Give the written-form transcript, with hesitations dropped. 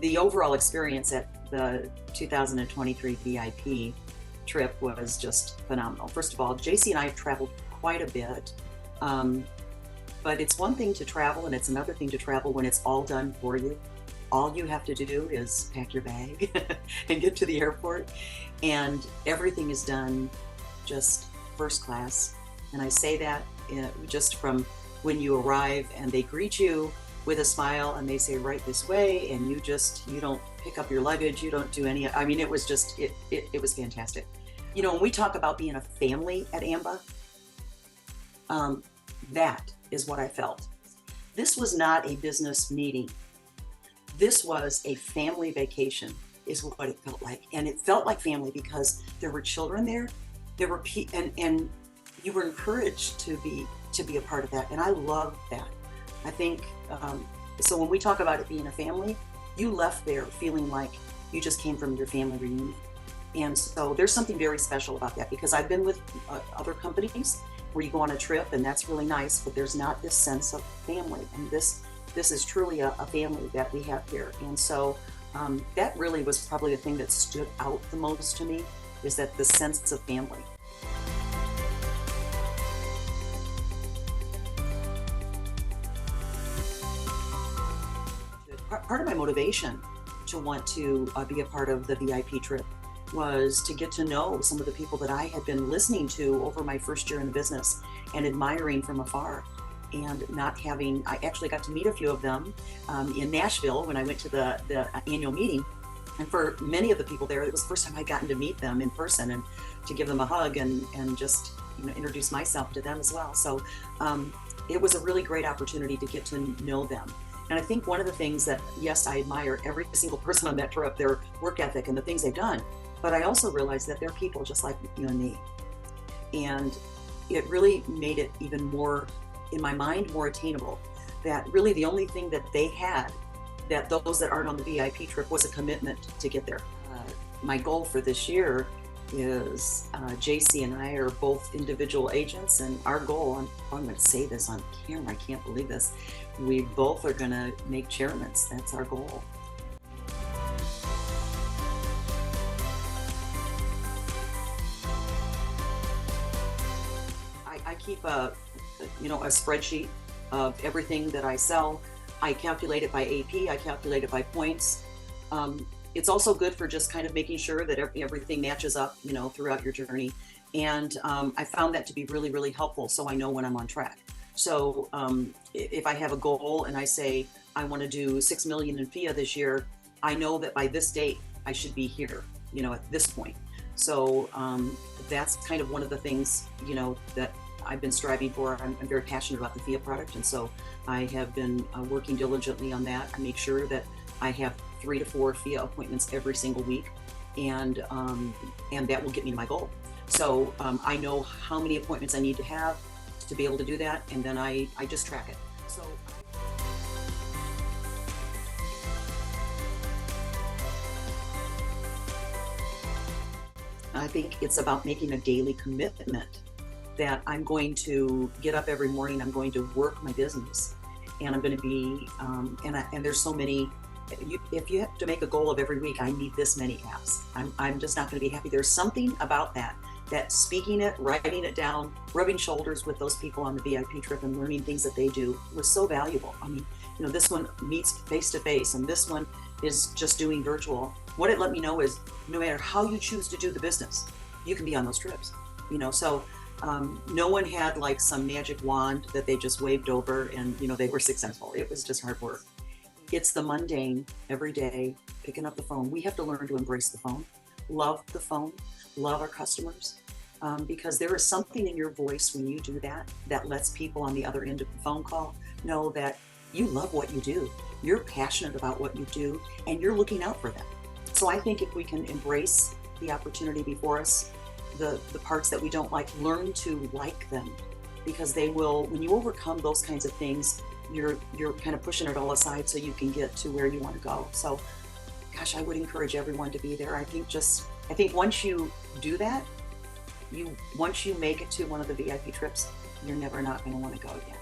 The overall experience at the 2023 VIP trip was just phenomenal. First of all, JC and I have traveled quite a bit, um, but it's one thing to travel and it's another thing to travel when it's all done for you. All you have to do is pack your bag and get to the airport, and everything is done just first class. And I say that just from when you arrive and they greet you with a smile and they say right this way, and you don't pick up your luggage, you don't do any. I mean, it was just it was fantastic. You know, when we talk about being a family at AMBA, um, that is what I felt. This was not a business meeting. This was a family vacation, is what it felt like. And it felt like family because there were children there. There were and you were encouraged to be a part of that. And I love that. I think so. When we talk about it being a family, you left there feeling like you just came from your family reunion. And so there's something very special about that, because I've been with other companies where you go on a trip and that's really nice, but there's not this sense of family. And this is truly a family that we have here. And so that really was probably the thing that stood out the most to me, is that the sense of family. Part of my motivation to want to be a part of the VIP trip was to get to know some of the people that I had been listening to over my first year in the business and admiring from afar, and not having. I actually got to meet a few of them in Nashville when I went to the annual meeting. And for many of the people there, it was the first time I'd gotten to meet them in person and to give them a hug and just introduce myself to them as well. So it was a really great opportunity to get to know them. And I think one of the things that, yes, I admire every single person on that trip, their work ethic and the things they've done, but I also realized that they're people just like you and me. And it really made it even more, in my mind, more attainable, that really the only thing that they had, that those that aren't on the VIP trip, was a commitment to get there. My goal for this year is JC and I are both individual agents, and our goal, I'm going to say this on camera, I can't believe this, we both are going to make chairmans. That's our goal. I keep a spreadsheet of everything that I sell. I calculate it by AP, I calculate it by points. It's also good for just kind of making sure that everything matches up, throughout your journey. And I found that to be really, really helpful, so I know when I'm on track. So if I have a goal and I say I want to do 6 million in FIA this year, I know that by this date I should be here, at this point. So that's kind of one of the things, that I've been striving for. I'm very passionate about the FIA product, and so I have been working diligently on that. I make sure that I have 3 to 4 FIA appointments every single week, and that will get me to my goal. So I know how many appointments I need to have to be able to do that, and then I just track it. So I think it's about making a daily commitment that I'm going to get up every morning, I'm going to work my business, and I'm going to be, and there's so many. If you have to make a goal of every week, I need this many apps. I'm just not going to be happy. There's something about that speaking it, writing it down, rubbing shoulders with those people on the VIP trip and learning things that they do was so valuable. I mean, this one meets face to face, and this one is just doing virtual. What it let me know is no matter how you choose to do the business, you can be on those trips. So no one had like some magic wand that they just waved over and they were successful. It was just hard work. It's the mundane, every day, picking up the phone. We have to learn to embrace the phone, love the phone, love our customers, because there is something in your voice when you do that lets people on the other end of the phone call know that you love what you do. You're passionate about what you do, and you're looking out for them. So I think if we can embrace the opportunity before us, the parts that we don't like, learn to like them, because they will, when you overcome those kinds of things, you're kind of pushing it all aside so you can get to where you want to go. So gosh, I would encourage everyone to be there. I think once you do that, once you make it to one of the VIP trips, you're never not going to want to go again.